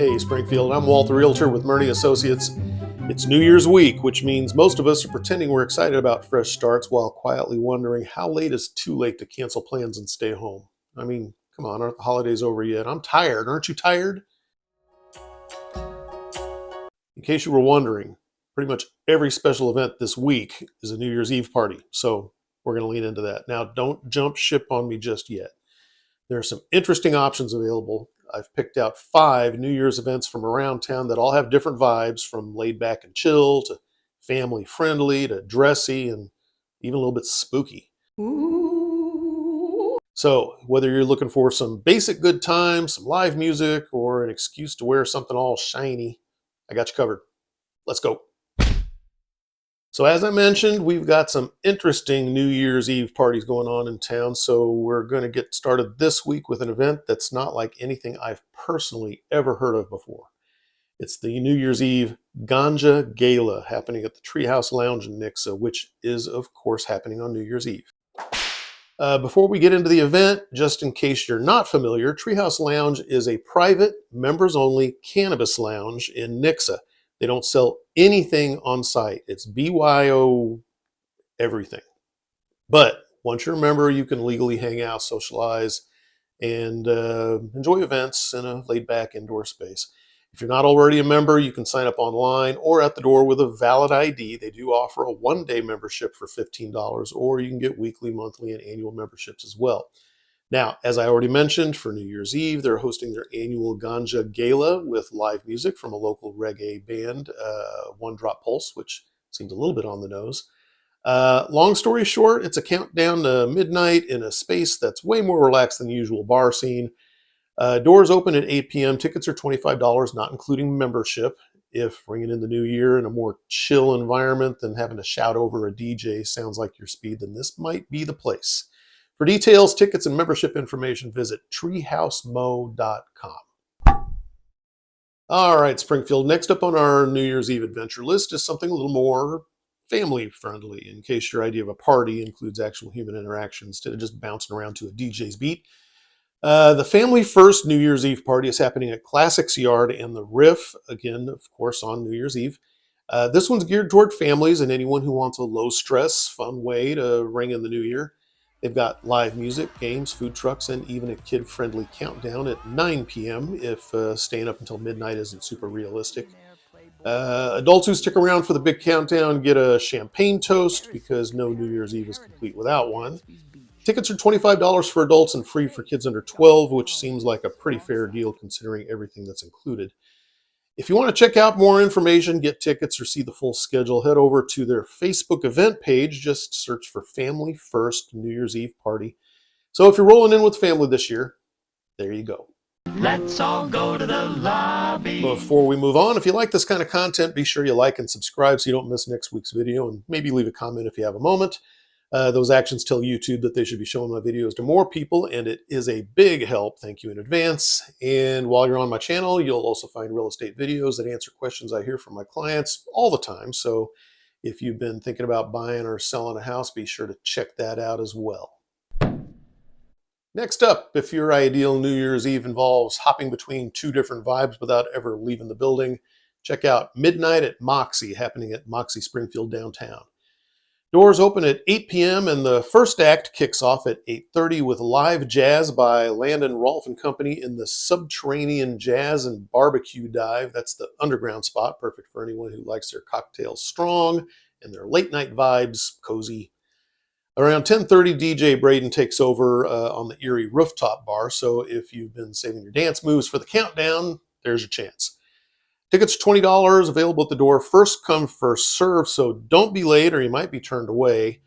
Hey, Springfield, I'm Walt the Realtor with Murney Associates. It's New Year's week, which means most of us are pretending we're excited about fresh starts while quietly wondering how late is too late to cancel plans and stay home. I mean, come on, aren't the holidays over yet? I'm tired. Aren't you tired? In case you were wondering, pretty much every special event this week is a New Year's Eve party, so we're going to lean into that. Now, don't jump ship on me just yet. There are some interesting options available. I've picked out 5 New Year's events from around town that all have different vibes, from laid back and chill to family friendly to dressy and even a little bit spooky. So whether you're looking for some basic good times, some live music, or an excuse to wear something all shiny, I got you covered. Let's go. So as I mentioned, we've got some interesting New Year's Eve parties going on in town. So we're going to get started this week with an event that's not like anything I've personally ever heard of before. It's the New Year's Eve Ganja Gala happening at the Treehouse Lounge in Nixa, which is, of course, happening on New Year's Eve. Before we get into the event, just in case you're not familiar, Treehouse Lounge is a private, members-only cannabis lounge in Nixa. They don't sell anything on site. It's BYO everything. But once you're a member, you can legally hang out, socialize, and enjoy events in a laid-back indoor space. If you're not already a member, you can sign up online or at the door with a valid ID. They do offer a one-day membership for $15, or you can get weekly, monthly, and annual memberships as well. Now, as I already mentioned, for New Year's Eve, they're hosting their annual Ganja Gala with live music from a local reggae band, One Drop Pulse, which seems a little bit on the nose. Long story short, it's a countdown to midnight in a space that's way more relaxed than the usual bar scene. Doors open at 8 p.m. Tickets are $25, not including membership. If ringing in the new year in a more chill environment than having to shout over a DJ sounds like your speed, then this might be the place. For details, tickets, and membership information, visit treehousemo.com. All right, Springfield, next up on our New Year's Eve adventure list is something a little more family friendly, in case your idea of a party includes actual human interaction instead of just bouncing around to a DJ's beat. The Family First New Year's Eve party is happening at Classics Yard and the Riff, again, of course, on New Year's Eve. This one's geared toward families and anyone who wants a low-stress, fun way to ring in the new year. They've got live music, games, food trucks, and even a kid-friendly countdown at 9 p.m. if staying up until midnight isn't super realistic. Adults who stick around for the big countdown get a champagne toast because no New Year's Eve is complete without one. Tickets are $25 for adults and free for kids under 12, which seems like a pretty fair deal considering everything that's included. If you want to check out more information, get tickets, or see the full schedule, head over to their Facebook event page. Just search for Family First New Year's Eve Party. So if you're rolling in with family this year, there you go. Let's all go to the lobby. Before we move on, if you like this kind of content, be sure you like and subscribe so you don't miss next week's video, and maybe leave a comment if you have a moment. Those actions tell YouTube that they should be showing my videos to more people, and it is a big help. Thank you in advance. And while you're on my channel, you'll also find real estate videos that answer questions I hear from my clients all the time. So if you've been thinking about buying or selling a house, be sure to check that out as well. Next up, if your ideal New Year's Eve involves hopping between 2 different vibes without ever leaving the building, check out Midnight at Moxy, happening at Moxy Springfield downtown. Doors open at 8 p.m. and the first act kicks off at 8:30 with live jazz by Landon Rolfe and Company in the Subterranean Jazz and Barbecue Dive. That's the underground spot, perfect for anyone who likes their cocktails strong and their late night vibes cozy. Around 10:30, DJ Braden takes over on the Erie Rooftop Bar, so if you've been saving your dance moves for the countdown, there's your chance. Tickets are $20, available at the door, first come, first serve, so don't be late or you might be turned away.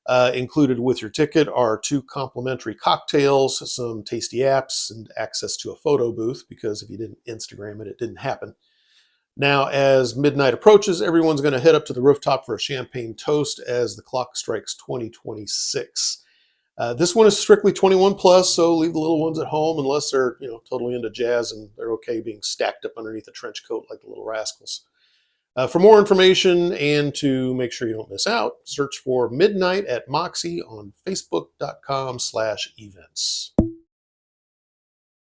Included with your ticket are 2 complimentary cocktails, some tasty apps, and access to a photo booth, because if you didn't Instagram it, it didn't happen. Now, as midnight approaches, everyone's going to head up to the rooftop for a champagne toast as the clock strikes 2026. This one is strictly 21 plus, so leave the little ones at home unless they're, totally into jazz and they're okay being stacked up underneath a trench coat like the Little Rascals. For more information and to make sure you don't miss out, search for Midnight at Moxy on Facebook.com/events.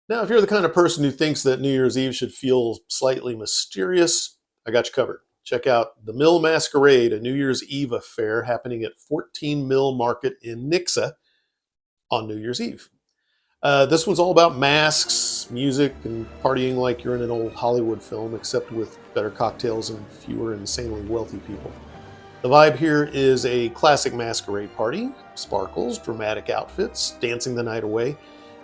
Now, if you're the kind of person who thinks that New Year's Eve should feel slightly mysterious, I got you covered. Check out the Mill Masquerade, a New Year's Eve affair happening at 14 Mill Market in Nixa on New Year's Eve. This one's all about masks, music, and partying like you're in an old Hollywood film, except with better cocktails and fewer insanely wealthy people. The vibe here is a classic masquerade party, sparkles, dramatic outfits, dancing the night away.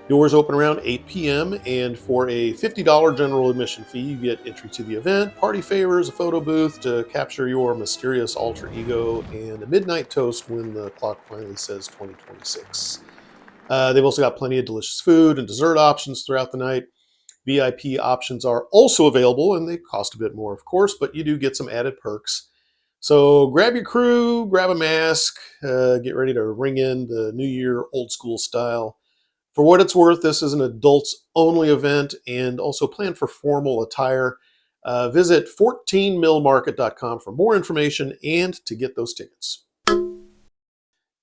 Doors open around 8 p.m., and for a $50 general admission fee, you get entry to the event, party favors, a photo booth to capture your mysterious alter ego, and a midnight toast when the clock finally says 2026. They've also got plenty of delicious food and dessert options throughout the night. VIP options are also available, and they cost a bit more, of course, but you do get some added perks. So grab your crew, grab a mask, get ready to ring in the New Year old school style. For what it's worth, this is an adults-only event and also plan for formal attire. Visit 14millmarket.com for more information and to get those tickets.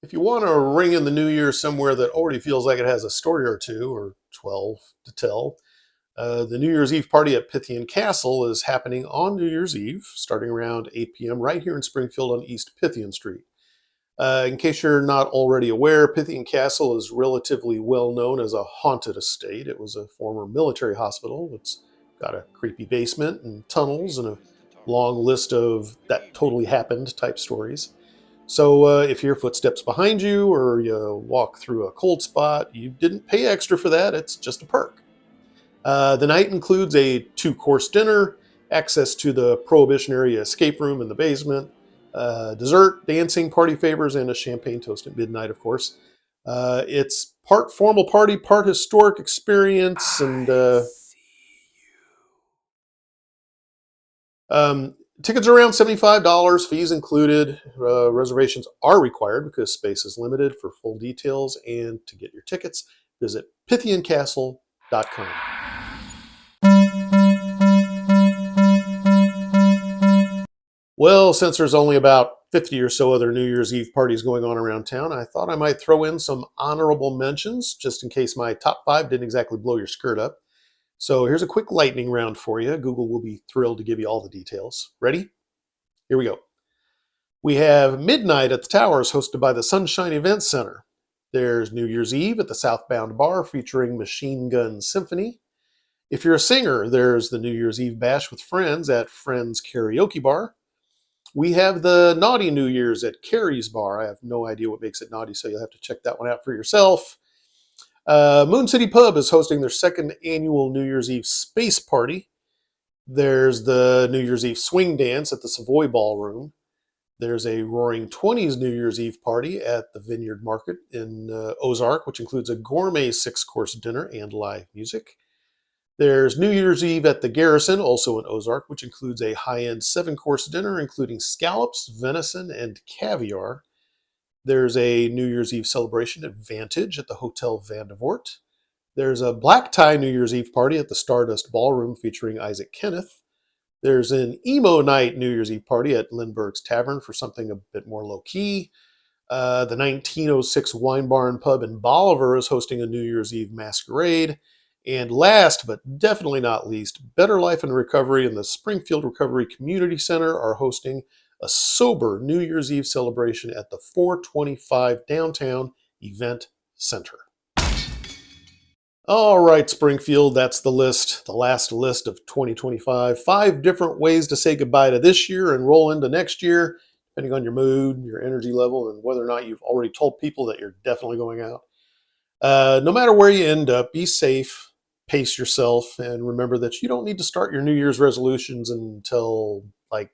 If you want to ring in the new year somewhere that already feels like it has a story or two, or 12 to tell, the New Year's Eve party at Pythian Castle is happening on New Year's Eve, starting around 8 p.m. right here in Springfield on East Pythian Street. In case you're not already aware, Pythian Castle is relatively well known as a haunted estate. It was a former military hospital. It's got a creepy basement and tunnels and a long list of that totally happened type stories. So if you hear footsteps behind you or you walk through a cold spot, you didn't pay extra for that. It's just a perk. The night includes a 2-course dinner, access to the Prohibition-area escape room in the basement, dessert, dancing, party favors, and a champagne toast at midnight, of course. It's part formal party, part historic experience, and tickets are around $75, fees included. Reservations are required because space is limited. For full details and to get your tickets, visit pythiancastle.com. Well, since there's only about 50 or so other New Year's Eve parties going on around town, I thought I might throw in some honorable mentions just in case my top 5 didn't exactly blow your skirt up. So here's a quick lightning round for you. Google will be thrilled to give you all the details. Ready? Here we go. We have Midnight at the Towers, hosted by the Sunshine Event Center. There's New Year's Eve at the Southbound Bar, featuring Machine Gun Symphony. If you're a singer, there's the New Year's Eve Bash with Friends at Friends Karaoke Bar. We have the Naughty New Year's at Carrie's Bar. I have no idea what makes it naughty, so you'll have to check that one out for yourself. Moon City Pub is hosting their second annual New Year's Eve Space Party. There's the New Year's Eve Swing Dance at the Savoy Ballroom. There's a Roaring Twenties New Year's Eve party at the Vineyard Market in Ozark, which includes a gourmet 6-course dinner and live music. There's New Year's Eve at the Garrison, also in Ozark, which includes a high-end 7-course dinner, including scallops, venison, and caviar. There's a New Year's Eve celebration at Vantage at the Hotel Vandevort. There's a black tie New Year's Eve party at the Stardust Ballroom featuring Isaac Kenneth. There's an emo night New Year's Eve party at Lindbergh's Tavern for something a bit more low-key. The 1906 Wine Bar and Pub in Bolivar is hosting a New Year's Eve masquerade. And last but definitely not least, Better Life and Recovery and the Springfield Recovery Community Center are hosting a sober New Year's Eve celebration at the 425 Downtown Event Center. All right, Springfield, that's the list, the last list of 2025. 5 different ways to say goodbye to this year and roll into next year, depending on your mood, your energy level, and whether or not you've already told people that you're definitely going out. No matter where you end up, be safe, pace yourself, and remember that you don't need to start your New Year's resolutions until like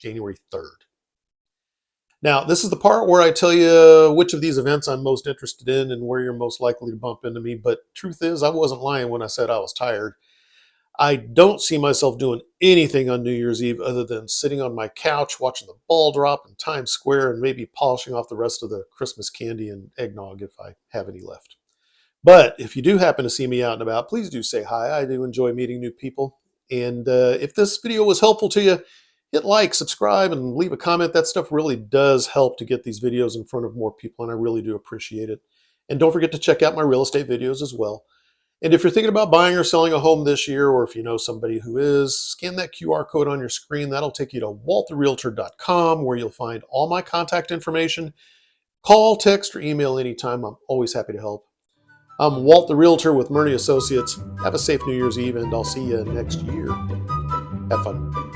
January 3rd. Now, this is the part where I tell you which of these events I'm most interested in and where you're most likely to bump into me. But truth is, I wasn't lying when I said I was tired. I don't see myself doing anything on New Year's Eve other than sitting on my couch watching the ball drop in Times Square and maybe polishing off the rest of the Christmas candy and eggnog if I have any left. But if you do happen to see me out and about, please do say hi. I do enjoy meeting new people. And if this video was helpful to you, hit like, subscribe, and leave a comment. That stuff really does help to get these videos in front of more people, and I really do appreciate it. And don't forget to check out my real estate videos as well. And if you're thinking about buying or selling a home this year, or if you know somebody who is, scan that QR code on your screen. That'll take you to walttherealtor.com, where you'll find all my contact information. Call, text, or email anytime. I'm always happy to help. I'm Walt the Realtor with Murney Associates. Have a safe New Year's Eve, and I'll see you next year. Have fun.